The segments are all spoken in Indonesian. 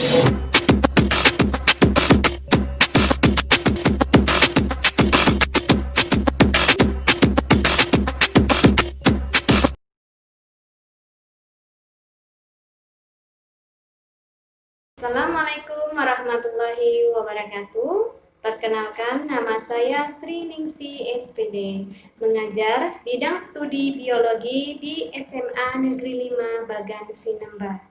Assalamualaikum warahmatullahi wabarakatuh. Perkenalkan, nama saya Sri Ningsi SPD, mengajar bidang studi biologi di SMA Negeri 5 Bagan Sinemba.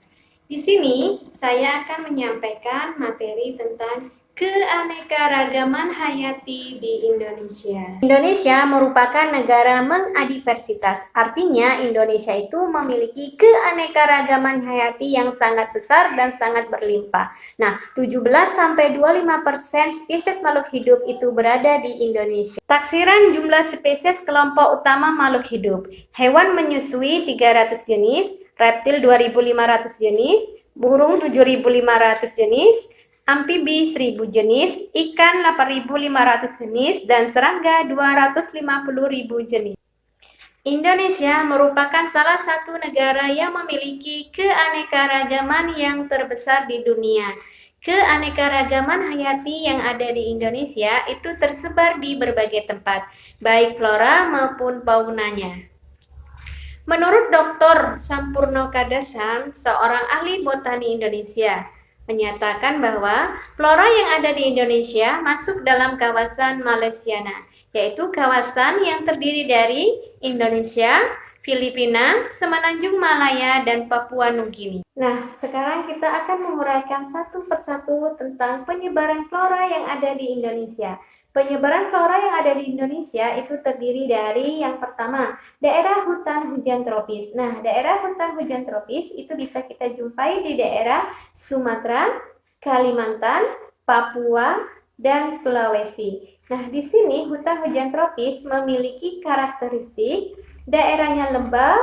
Di sini saya akan menyampaikan materi tentang keanekaragaman hayati di Indonesia. Indonesia merupakan negara mengadiversitas, artinya Indonesia itu memiliki keanekaragaman hayati yang sangat besar dan sangat berlimpah. Nah, 17-25% spesies makhluk hidup itu berada di Indonesia. Taksiran jumlah spesies kelompok utama makhluk hidup. Hewan menyusui 300 jenis, reptil 2.500 jenis, burung 7.500 jenis, amfibi 1.000 jenis, ikan 8.500 jenis, dan serangga 250.000 jenis. Indonesia merupakan salah satu negara yang memiliki keanekaragaman yang terbesar di dunia. Keanekaragaman hayati yang ada di Indonesia itu tersebar di berbagai tempat, baik flora maupun faunanya. Menurut Dr. Sampurno Kadasan, seorang ahli botani Indonesia, menyatakan bahwa flora yang ada di Indonesia masuk dalam kawasan Malaysiana, yaitu kawasan yang terdiri dari Indonesia, Filipina, Semenanjung Malaya, dan Papua Nugini. Nah, sekarang kita akan menguraikan satu persatu tentang penyebaran flora yang ada di Indonesia. Penyebaran flora yang ada di Indonesia itu terdiri dari yang pertama, daerah hutan hujan tropis. Nah, daerah hutan hujan tropis itu bisa kita jumpai di daerah Sumatera, Kalimantan, Papua, dan Sulawesi. Nah, di sini hutan hujan tropis memiliki karakteristik daerahnya lembab,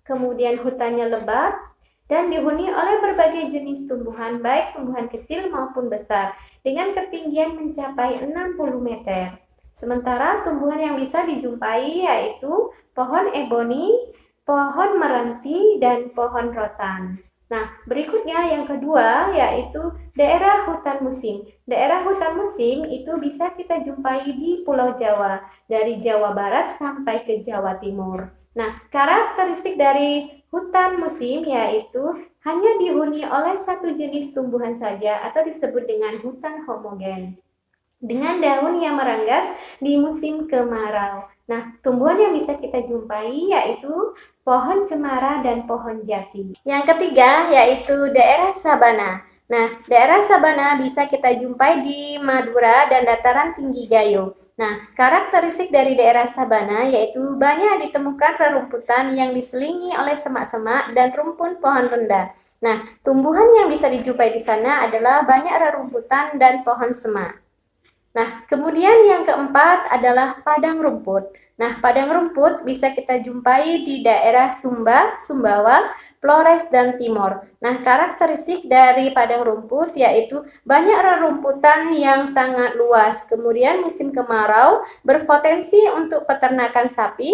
kemudian hutannya lebat, dan dihuni oleh berbagai jenis tumbuhan, baik tumbuhan kecil maupun besar, dengan ketinggian mencapai 60 meter. Sementara tumbuhan yang bisa dijumpai yaitu pohon eboni, pohon meranti, dan pohon rotan. Nah, berikutnya yang kedua yaitu daerah hutan musim. Daerah hutan musim itu bisa kita jumpai di Pulau Jawa, dari Jawa Barat sampai ke Jawa Timur. Nah, karakteristik dari hutan musim yaitu hanya dihuni oleh satu jenis tumbuhan saja atau disebut dengan hutan homogen, dengan daun yang meranggas di musim kemarau. Nah, tumbuhan yang bisa kita jumpai yaitu pohon cemara dan pohon jati. Yang ketiga yaitu daerah sabana. Nah, daerah sabana bisa kita jumpai di Madura dan dataran tinggi Gayo. Nah, karakteristik dari daerah sabana yaitu banyak ditemukan rerumputan yang diselingi oleh semak-semak dan rumpun pohon rendah. Nah, tumbuhan yang bisa dijumpai di sana adalah banyak rerumputan dan pohon semak. Nah, kemudian yang keempat adalah padang rumput. Nah, padang rumput bisa kita jumpai di daerah Sumba, Sumbawa, Flores, dan Timor. Nah, karakteristik dari padang rumput yaitu banyak rerumputan yang sangat luas. Kemudian musim kemarau berpotensi untuk peternakan sapi,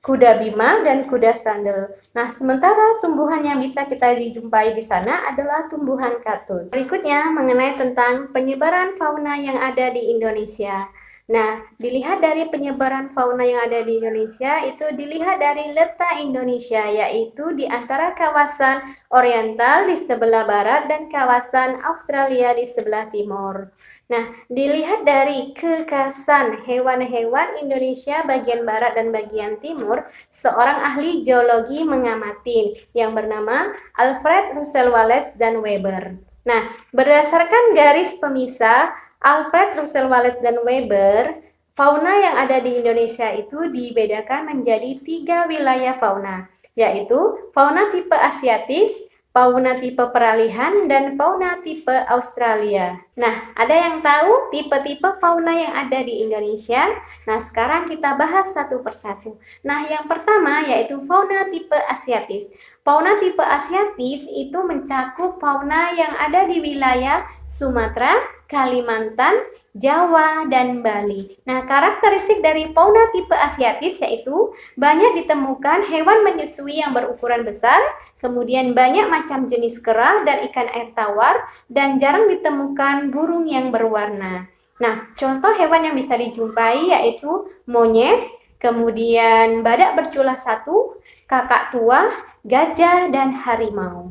kuda bima, dan kuda sandal. Nah, sementara tumbuhan yang bisa kita dijumpai di sana adalah tumbuhan kaktus. Berikutnya mengenai tentang penyebaran fauna yang ada di Indonesia. Nah, dilihat dari penyebaran fauna yang ada di Indonesia, itu dilihat dari letak Indonesia, yaitu di antara kawasan Oriental di sebelah barat dan kawasan Australia di sebelah timur. Nah, dilihat dari kekhasan hewan-hewan Indonesia bagian barat dan bagian timur, seorang ahli geologi mengamati yang bernama Alfred Russel Wallace dan Weber. Nah, berdasarkan garis pemisah Alfred Russel Wallace dan Weber, fauna yang ada di Indonesia itu dibedakan menjadi 3 wilayah fauna, yaitu fauna tipe Asiatis, fauna tipe peralihan, dan fauna tipe Australia. Nah, ada yang tahu tipe-tipe fauna yang ada di Indonesia? Nah, sekarang kita bahas satu persatu. Nah, yang pertama yaitu fauna tipe Asiatis. Fauna tipe Asiatis itu mencakup fauna yang ada di wilayah Sumatera, Kalimantan, Jawa, dan Bali. Nah, karakteristik dari fauna tipe asiatis yaitu banyak ditemukan hewan menyusui yang berukuran besar, kemudian banyak macam jenis kera dan ikan air tawar, dan jarang ditemukan burung yang berwarna. Nah, contoh hewan yang bisa dijumpai yaitu monyet, kemudian badak bercula satu, kakak tua, gajah, dan harimau.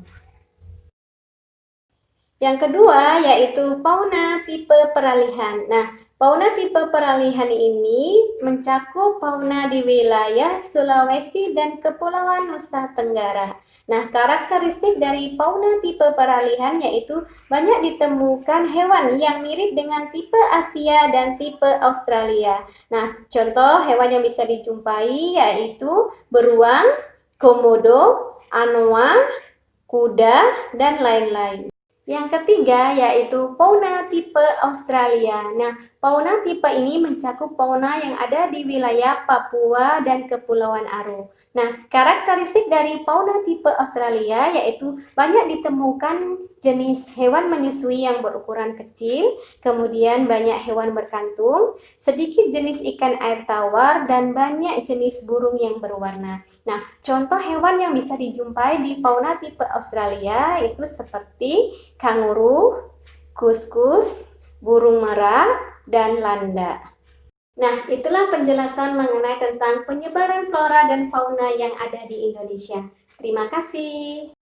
Yang kedua yaitu fauna tipe peralihan. Nah, fauna tipe peralihan ini mencakup fauna di wilayah Sulawesi dan Kepulauan Nusa Tenggara. Nah, karakteristik dari fauna tipe peralihan yaitu banyak ditemukan hewan yang mirip dengan tipe Asia dan tipe Australia. Nah, contoh hewan yang bisa dijumpai yaitu beruang, komodo, anoa, kuda, dan lain-lain. Yang ketiga yaitu fauna tipe Australia. Nah, fauna tipe ini mencakup fauna yang ada di wilayah Papua dan Kepulauan Aru. Nah, karakteristik dari fauna tipe Australia yaitu banyak ditemukan jenis hewan menyusui yang berukuran kecil, kemudian banyak hewan berkantung, sedikit jenis ikan air tawar, dan banyak jenis burung yang berwarna. Nah, contoh hewan yang bisa dijumpai di fauna tipe Australia itu seperti kanguru, kuskus, burung merak, dan landa. Nah, itulah penjelasan mengenai tentang penyebaran flora dan fauna yang ada di Indonesia. Terima kasih.